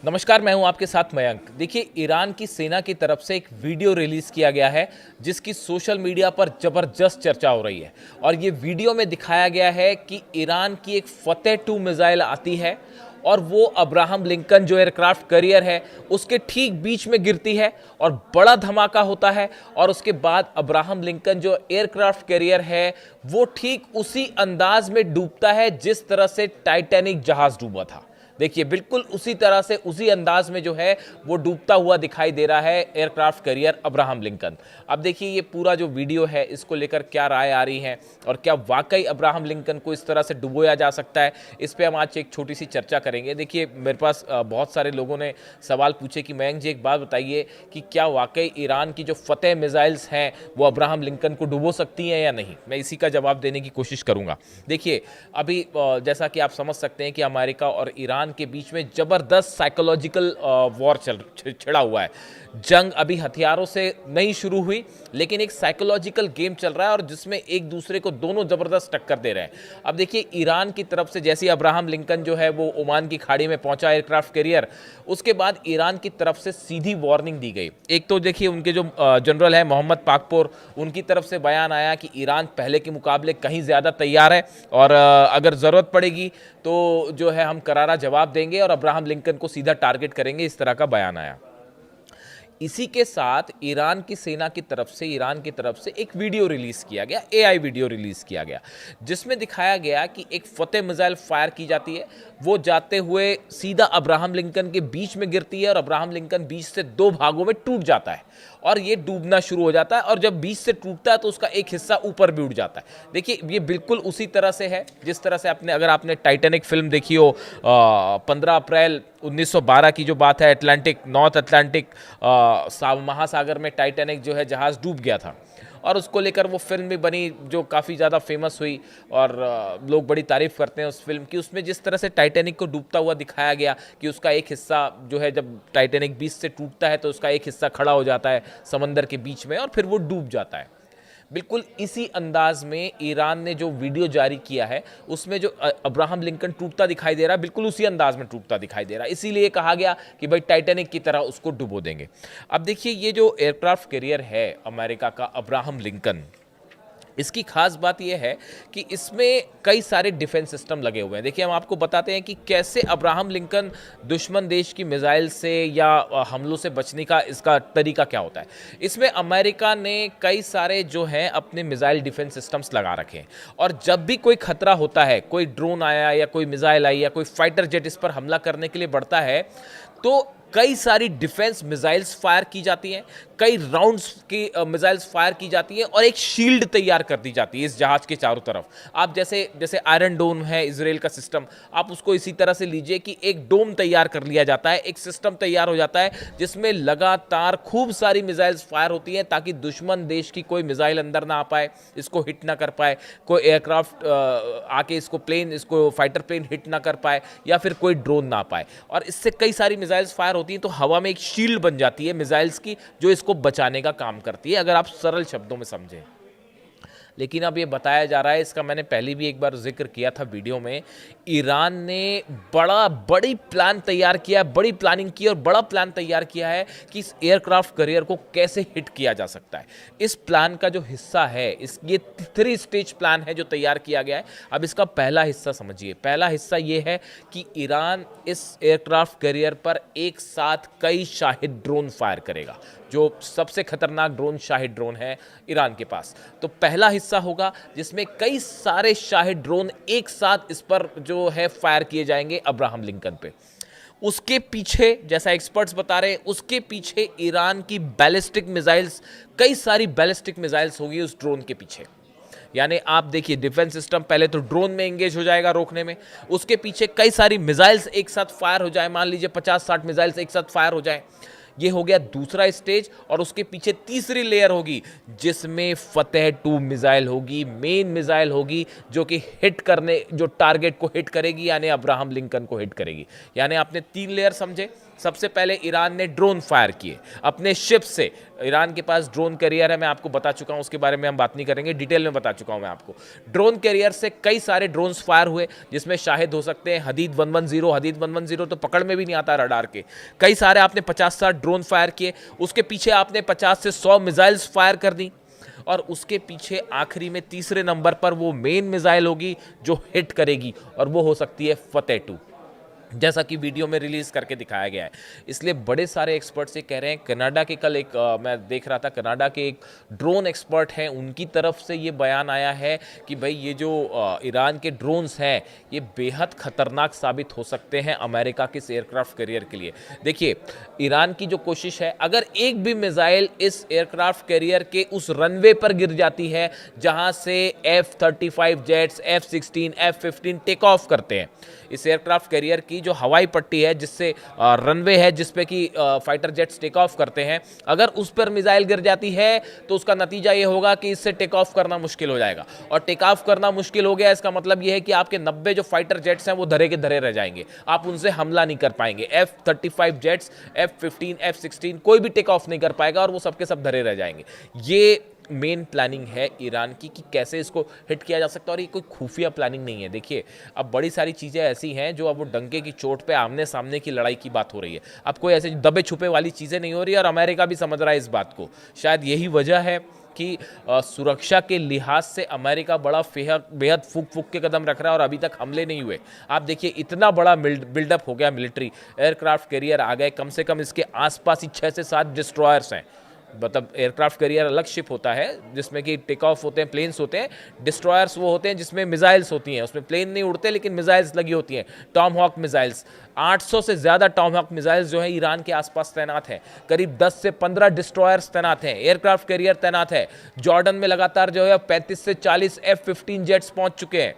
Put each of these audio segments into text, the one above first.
नमस्कार, मैं हूं आपके साथ मयंक। देखिए, ईरान की सेना की तरफ से एक वीडियो रिलीज किया गया है जिसकी सोशल मीडिया पर जबरदस्त चर्चा हो रही है। और ये वीडियो में दिखाया गया है कि ईरान की एक फतेह 2 मिसाइल आती है और वो अब्राहम लिंकन जो एयरक्राफ्ट कैरियर है उसके ठीक बीच में गिरती है और बड़ा धमाका होता है। और उसके बाद अब्राहम लिंकन जो एयरक्राफ्ट कैरियर है वो ठीक उसी अंदाज में डूबता है जिस तरह से टाइटैनिक जहाज डूबा था। देखिए, बिल्कुल उसी तरह से उसी अंदाज में जो है वो डूबता हुआ दिखाई दे रहा है एयरक्राफ्ट कैरियर अब्राहम लिंकन। अब देखिए, ये पूरा जो वीडियो है इसको लेकर क्या राय आ रही है और क्या वाकई अब्राहम लिंकन को इस तरह से डुबोया जा सकता है, इस पे हम आज एक छोटी सी चर्चा करेंगे। देखिए, मेरे पास बहुत सारे लोगों ने सवाल पूछे कि मयंक जी, एक बात बताइए कि क्या वाकई ईरान की जो फतेह मिसाइल्स हैं वो अब्राहम लिंकन को डुबो सकती हैं या नहीं। मैं इसी का जवाब देने की कोशिश करूंगा। देखिए, अभी जैसा कि आप समझ सकते हैं कि अमेरिका और ईरान के बीच में जबरदस्त साइकोलॉजिकल वॉर छिड़ा हुआ है। जंग अभी हथियारों से नहीं शुरू हुई, लेकिन एक साइकोलॉजिकल गेम चल रहा है और जिसमें एक दूसरे को दोनों जबरदस्त टक्कर दे रहे हैं। अब देखिए, ईरान की तरफ से जैसे अब्राहम लिंकन जो है वो ओमान की खाड़ी में पहुंचा एयरक्राफ्ट कैरियर, उसके बाद ईरान की तरफ से सीधी वार्निंग दी गई। एक तो देखिए, उनके जो जनरल है मोहम्मद पाकपोर, उनकी तरफ से बयान आया कि ईरान पहले के मुकाबले कहीं ज़्यादा तैयार है और अगर ज़रूरत पड़ेगी तो जो है हम करारा जवाब देंगे और अब्राहम लिंकन को सीधा टारगेट करेंगे, इस तरह का बयान आया। इसी के साथ ईरान की सेना की तरफ से ईरान की तरफ से एक वीडियो रिलीज किया गया, एआई वीडियो रिलीज किया गया, जिसमें दिखाया गया कि एक फतेह मिसाइल फायर की जाती है। वो जाते हुए सीधा अब्राहम लिंकन के बीच में गिरती है और अब्राहम लिंकन बीच से दो भागों में टूट जाता है और ये डूबना शुरू हो जाता है। और जब बीच से टूटता है तो उसका एक हिस्सा ऊपर भी उठ जाता है। देखिए, ये बिल्कुल उसी तरह से है जिस तरह से अगर आपने टाइटैनिक फिल्म देखी हो, 15 अप्रैल 1912 की जो बात है, अटलांटिक नॉर्थ अटलांटिक महासागर में टाइटैनिक जो है जहाज डूब गया था और उसको लेकर वो फिल्म भी बनी जो काफ़ी ज़्यादा फेमस हुई और लोग बड़ी तारीफ करते हैं उस फिल्म की। उसमें जिस तरह से टाइटैनिक को डूबता हुआ दिखाया गया कि उसका एक हिस्सा जो है, जब टाइटैनिक बीच से टूटता है तो उसका एक हिस्सा खड़ा हो जाता है समंदर के बीच में और फिर वो डूब जाता है। बिल्कुल इसी अंदाज में ईरान ने जो वीडियो जारी किया है उसमें जो अब्राहम लिंकन टूटता दिखाई दे रहा है, बिल्कुल उसी अंदाज में टूटता दिखाई दे रहा है। इसीलिए कहा गया कि भाई टाइटैनिक की तरह उसको डुबो देंगे। अब देखिए, ये जो एयरक्राफ्ट कैरियर है अमेरिका का अब्राहम लिंकन, इसकी खास बात यह है कि इसमें कई सारे डिफेंस सिस्टम लगे हुए हैं। देखिए, हम आपको बताते हैं कि कैसे अब्राहम लिंकन दुश्मन देश की मिसाइल से या हमलों से बचने का इसका तरीका क्या होता है। इसमें अमेरिका ने कई सारे जो हैं अपने मिसाइल डिफेंस सिस्टम्स लगा रखे हैं और जब भी कोई खतरा होता है, कोई ड्रोन आया या कोई मिसाइल आई या कोई फाइटर जेट इस पर हमला करने के लिए बढ़ता है, तो कई सारी डिफेंस मिसाइल्स फायर की जाती हैं, कई राउंड्स की मिसाइल्स फायर की जाती हैं और एक शील्ड तैयार कर दी जाती है इस जहाज के चारों तरफ। आप जैसे जैसे आयरन डोम है इजराइल का सिस्टम, आप उसको इसी तरह से लीजिए कि एक डोम तैयार कर लिया जाता है, एक सिस्टम तैयार हो जाता है जिसमें लगातार खूब सारी मिसाइल्स फायर होती हैं ताकि दुश्मन देश की कोई मिसाइल अंदर ना आ पाए, इसको हिट ना कर पाए, कोई एयरक्राफ्ट आके इसको फाइटर प्लेन हिट ना कर पाए या फिर कोई ड्रोन ना आ पाए। और इससे कई सारी मिसाइल्स फायर होती हैं तो हवा में एक शील्ड बन जाती है मिसाइल्स की जो इसको बचाने का काम करती है, अगर आप सरल शब्दों में समझें। लेकिन अब ये बताया जा रहा है, इसका मैंने पहले भी एक बार जिक्र किया था वीडियो में, ईरान ने बड़ी प्लान तैयार किया, बड़ी प्लानिंग की और बड़ा प्लान तैयार किया है कि इस एयरक्राफ्ट कैरियर को कैसे हिट किया जा सकता है। इस प्लान का जो हिस्सा है, ये 3 स्टेज प्लान है जो तैयार किया गया है। अब इसका पहला हिस्सा समझिए। पहला हिस्सा ये है कि ईरान इस एयरक्राफ्ट कैरियर पर एक साथ कई शाहिद ड्रोन फायर करेगा। जो सबसे खतरनाक ड्रोन शाहिद ड्रोन है ईरान के पास, तो पहला हिस्सा होगा जिसमें कई सारे शाहिद ड्रोन एक साथ इस पर जो है फायर किए जाएंगे अब्राहम लिंकन पे। उसके पीछे, जैसा एक्सपर्ट्स बता रहे हैं, उसके पीछे ईरान की बैलिस्टिक मिसाइल्स, कई सारी बैलिस्टिक मिसाइल्स होगी उस ड्रोन के पीछे। यानी आप देखिए, डिफेंस सिस्टम पहले तो ड्रोन में एंगेज हो जाएगा रोकने में, उसके पीछे कई सारी मिसाइल्स एक साथ फायर हो जाए, मान लीजिए 50-60 मिसाइल्स एक साथ फायर हो जाए। ये हो गया दूसरा स्टेज। और उसके पीछे तीसरी लेयर होगी जिसमें फतेह 2 मिसाइल होगी, मेन मिसाइल होगी जो कि हिट करने, जो टारगेट को हिट करेगी, यानी अब्राहम लिंकन को हिट करेगी। यानी आपने 3 लेयर समझे। सबसे पहले ईरान ने ड्रोन फायर किए अपने शिप से। ईरान के पास ड्रोन कैरियर है, मैं आपको बता चुका हूं, उसके बारे में हम बात नहीं करेंगे, डिटेल में बता चुका हूं मैं आपको। ड्रोन कैरियर से कई सारे ड्रोन्स फायर हुए, जिसमें शाहिद हो सकते हैं हदीद 110। हदीद 110 तो पकड़ में भी नहीं आता रडार के। कई सारे आपने 50-60 ड्रोन फायर किए, उसके पीछे आपने 50 से 100 मिसाइल्स फायर कर दी, और उसके पीछे आखिरी में तीसरे नंबर पर वो मेन मिसाइल होगी जो हिट करेगी, और वो हो सकती है फतेह 2, जैसा कि वीडियो में रिलीज करके दिखाया गया है। इसलिए बड़े सारे एक्सपर्ट्स ये कह रहे हैं, कनाडा के कल एक मैं देख रहा था, कनाडा के एक ड्रोन एक्सपर्ट हैं, उनकी तरफ से ये बयान आया है कि भाई ये जो ईरान के ड्रोन्स हैं ये बेहद खतरनाक साबित हो सकते हैं अमेरिका के एयरक्राफ्ट कैरियर के लिए। देखिए, ईरान की जो कोशिश है, अगर एक भी मिसाइल इस एयरक्राफ्ट कैरियर के उस रनवे पर गिर जाती है जहां से F-35 jets, F-16, F-15 take off करते हैं, इस एयरक्राफ्ट कैरियर की जो हवाई पट्टी है जिससे रनवे है जिसपे कि फाइटर जेट्स टेक ऑफ करते हैं, अगर उस पर मिसाइल गिर जाती है तो उसका नतीजा ये होगा कि इससे टेक ऑफ करना मुश्किल हो जाएगा। और टेक ऑफ करना मुश्किल हो गया, इसका मतलब ये है कि आपके 90 जो फाइटर जेट्स हैं वो धरे के धरे रह जाएंगे, आप उनसे हमला नहीं कर पाएंगे। F-35 जेट्स, F-15, F-16 कोई भी टेक ऑफ नहीं कर पाएगा और वो सबके सब धरे रह जाएंगे। ये मेन प्लानिंग है ईरान की कि कैसे इसको हिट किया जा सकता है, और ये कोई खुफिया प्लानिंग नहीं है। देखिए, अब बड़ी सारी चीज़ें ऐसी हैं जो अब वो डंके की चोट पे आमने सामने की लड़ाई की बात हो रही है, अब कोई ऐसे दबे छुपे वाली चीज़ें नहीं हो रही, और अमेरिका भी समझ रहा है इस बात को। शायद यही वजह है कि सुरक्षा के लिहाज से अमेरिका बड़ा बेहद फूक के कदम रख रहा है और अभी तक हमले नहीं हुए। आप देखिए, इतना बड़ा बिल्डअप हो गया, मिलिट्री एयरक्राफ्ट कैरियर आ गए, कम से कम इसके आसपास ही 6 से 7 डिस्ट्रॉयर्स हैं। मतलब एयरक्राफ्ट कैरियर अलग शिप होता है जिसमें कि टेक ऑफ होते हैं, प्लेन्स होते हैं, डिस्ट्रॉयर्स वो होते हैं जिसमें मिसाइल्स होती हैं, उसमें प्लेन नहीं उड़ते लेकिन मिसाइल्स लगी होती हैं, टॉम हॉक मिसाइल्स। 800 से ज़्यादा टॉम हॉक मिसाइल्स जो है ईरान के आसपास तैनात हैं, करीब 10 से 15 डिस्ट्रॉयर्स तैनात हैं, एयरक्राफ्ट कैरियर तैनात है। जॉर्डन में लगातार जो है 35 से 40 F-15 जेट्स पहुंच चुके हैं,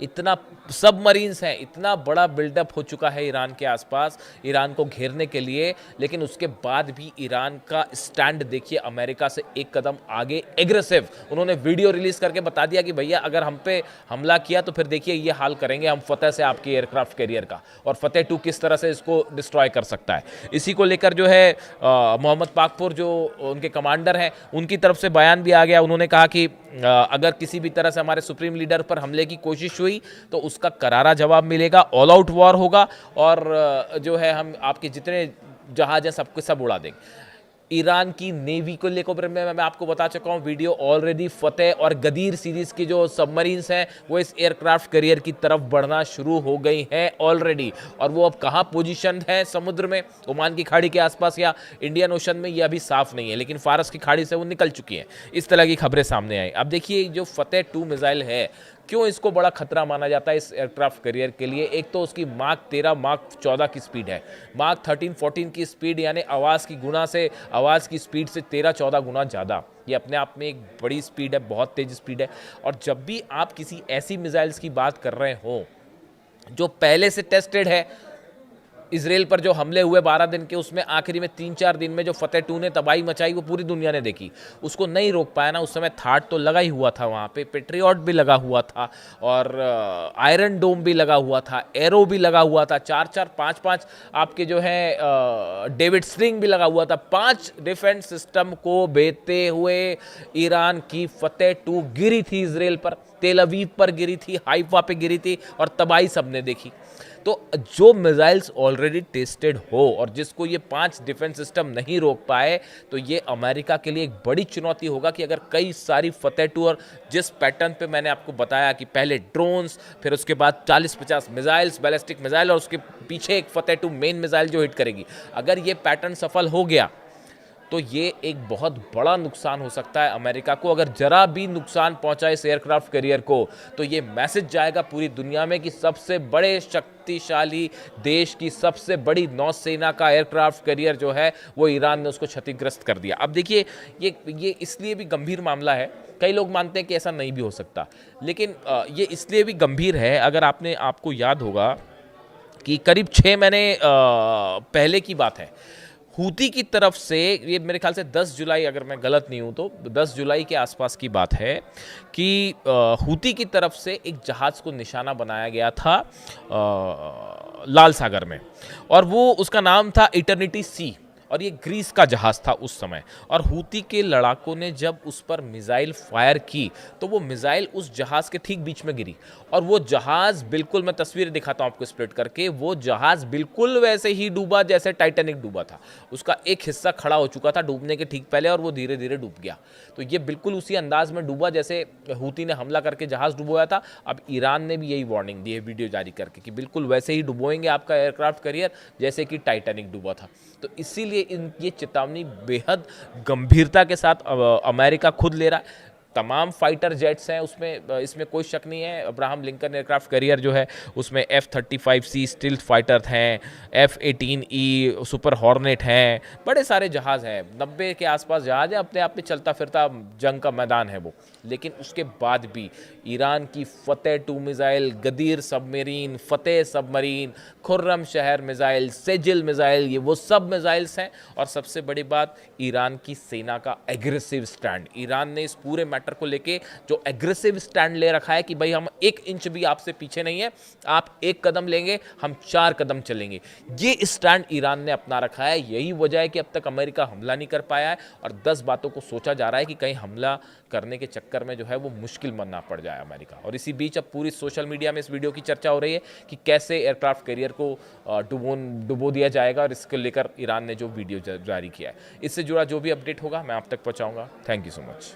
इतना सबमरीन्स हैं, इतना बड़ा बिल्डअप हो चुका है ईरान के आसपास ईरान को घेरने के लिए। लेकिन उसके बाद भी ईरान का स्टैंड देखिए, अमेरिका से एक कदम आगे, एग्रेसिव। उन्होंने वीडियो रिलीज करके बता दिया कि भैया अगर हम पे हमला किया तो फिर देखिए ये हाल करेंगे हम फतेह से आपके एयरक्राफ्ट कैरियर का, और फतेह 2 किस तरह से इसको डिस्ट्रॉय कर सकता है। इसी को लेकर जो है मोहम्मद पाकपुर जो उनके कमांडर हैं, उनकी तरफ से बयान भी आ गया। उन्होंने कहा कि अगर किसी भी तरह से हमारे सुप्रीम लीडर पर हमले की कोशिश हुई तो उसका करारा जवाब मिलेगा, ऑल आउट वॉर होगा, और जो है हम आपके जितने जहाज हैं सबको सब उड़ा देंगे। ईरान की नेवी को लेकर मैं आपको बता चुका हूं, वीडियो ऑलरेडी फतेह और गदीर सीरीज की जो सबमरीन्स हैं वो इस एयरक्राफ्ट कैरियर की तरफ बढ़ना शुरू हो गई हैं ऑलरेडी, और वो अब कहां पोजीशन है समुद्र में, ओमान की खाड़ी के आसपास या इंडियन ओशन में, ये अभी साफ नहीं है, लेकिन फारस की खाड़ी से वो निकल चुकी हैं। इस तरह की खबरें सामने आई। अब देखिए, जो फतेह 2 मिसाइल है, क्यों इसको बड़ा खतरा माना जाता है इस एयरक्राफ्ट कैरियर के लिए? एक तो उसकी माक 13, माक 14 की स्पीड है, माक 13-14 की स्पीड, यानी आवाज़ की स्पीड से 13-14 गुना ज़्यादा। ये अपने आप में एक बड़ी स्पीड है, बहुत तेज स्पीड है। और जब भी आप किसी ऐसी मिसाइल्स की बात कर रहे हो जो पहले से टेस्टेड है, इसराइल पर जो हमले हुए 12 दिन के, उसमें आखिरी में 3-4 दिन में जो फतेह 2 ने तबाही मचाई वो पूरी दुनिया ने देखी, उसको नहीं रोक पाया ना। उस समय थाट तो लगा ही हुआ था, वहाँ पे पेट्रियट भी लगा हुआ था, और आयरन डोम भी लगा हुआ था, एरो भी लगा हुआ था, 4-4, 5-5 आपके जो है डेविड स्ट्रिंग भी लगा हुआ था। 5 डिफेंस सिस्टम को भेजते हुए ईरान की फतेह 2 गिरी थी इसराइल पर, तेल अवीव पर गिरी थी, हाइफा पे गिरी थी, और तबाही सबने देखी। तो जो मिसाइल्स ऑलरेडी टेस्टेड हो और जिसको ये 5 डिफेंस सिस्टम नहीं रोक पाए, तो ये अमेरिका के लिए एक बड़ी चुनौती होगा कि अगर कई सारी फतेह 2, और जिस पैटर्न पे मैंने आपको बताया कि पहले ड्रोन्स, फिर उसके बाद 40-50 मिसाइल्स, बैलिस्टिक मिसाइल, और उसके पीछे एक फतेह 2 मेन मिसाइल जो हिट करेगी, अगर ये पैटर्न सफल हो गया तो ये एक बहुत बड़ा नुकसान हो सकता है अमेरिका को। अगर जरा भी नुकसान पहुंचा इस एयरक्राफ्ट कैरियर को, तो ये मैसेज जाएगा पूरी दुनिया में कि सबसे बड़े शक्तिशाली देश की सबसे बड़ी नौसेना का एयरक्राफ्ट कैरियर जो है वो ईरान ने उसको क्षतिग्रस्त कर दिया। अब देखिए, ये इसलिए भी गंभीर मामला है, कई लोग मानते हैं कि ऐसा नहीं भी हो सकता, लेकिन ये इसलिए भी गंभीर है, अगर आपको याद होगा कि करीब 6 महीने पहले की बात है, हूती की तरफ से, ये मेरे ख्याल से 10 जुलाई, अगर मैं गलत नहीं हूं तो 10 जुलाई के आसपास की बात है कि हूती की तरफ से एक जहाज को निशाना बनाया गया था लाल सागर में, और वो उसका नाम था इटर्निटी सी, और ये ग्रीस का जहाज़ था उस समय। और हूती के लड़ाकों ने जब उस पर मिसाइल फायर की तो वो मिसाइल उस जहाज़ के ठीक बीच में गिरी, और वो जहाज़ बिल्कुल, मैं तस्वीर दिखाता हूँ आपको स्प्लिट करके, वो जहाज़ बिल्कुल वैसे ही डूबा जैसे टाइटैनिक डूबा था। उसका एक हिस्सा खड़ा हो चुका था डूबने के ठीक पहले, और वो धीरे धीरे डूब गया। तो ये बिल्कुल उसी अंदाज में डूबा जैसे हूती ने हमला करके जहाज़ डुबोया था। अब ईरान ने भी यही वार्निंग दी है वीडियो जारी करके कि बिल्कुल वैसे ही डुबोएंगे आपका एयरक्राफ्ट कैरियर जैसे कि टाइटैनिक डूबा था। तो इसीलिए ये चेतावनी बेहद गंभीरता के साथ अमेरिका खुद ले रहा है। तमाम फाइटर जेट्स हैं उसमें, इसमें कोई शक नहीं है। अब्राहम लिंकन एयरक्राफ्ट कैरियर जो है उसमें F-35C स्टिल्थ फाइटर हैं, F-18E सुपर हॉर्नेट हैं, बड़े सारे जहाज़ हैं, 90 के आसपास जहाज़ है, अपने आप में चलता फिरता जंग का मैदान है वो। लेकिन उसके बाद भी ईरान की फतेह 2 मिसाइल, गदीर सबमरीन, फतेह सबमरीन, खुर्रम शहर मिसाइल, सेजिल मिसाइल, ये वो सब मिसाइल्स हैं। और सबसे बड़ी बात, ईरान की सेना का एग्रेसिव स्टैंड। ईरान ने इस पूरे मैटर को लेके जो एग्रेसिव स्टैंड ले रखा है कि भाई हम 1 इंच भी आपसे पीछे नहीं है, आप 1 कदम लेंगे हम 4 कदम चलेंगे, ये स्टैंड ईरान ने अपना रखा है। यही वजह है कि अब तक अमेरिका हमला नहीं कर पाया है, और 10 बातों को सोचा जा रहा है कि कहीं हमला करने के चक्कर में जो है वो मुश्किल बनना पड़ जाए अमेरिका। और इसी बीच अब पूरी सोशल मीडिया में इस वीडियो की चर्चा हो रही है कि कैसे एयरक्राफ्ट कैरियर को डुबो दिया जाएगा, और इसको लेकर ईरान ने जो वीडियो जारी किया है। इससे जुड़ा जो भी अपडेट होगा मैं आप तक पहुंचाऊंगा। Thank you so much.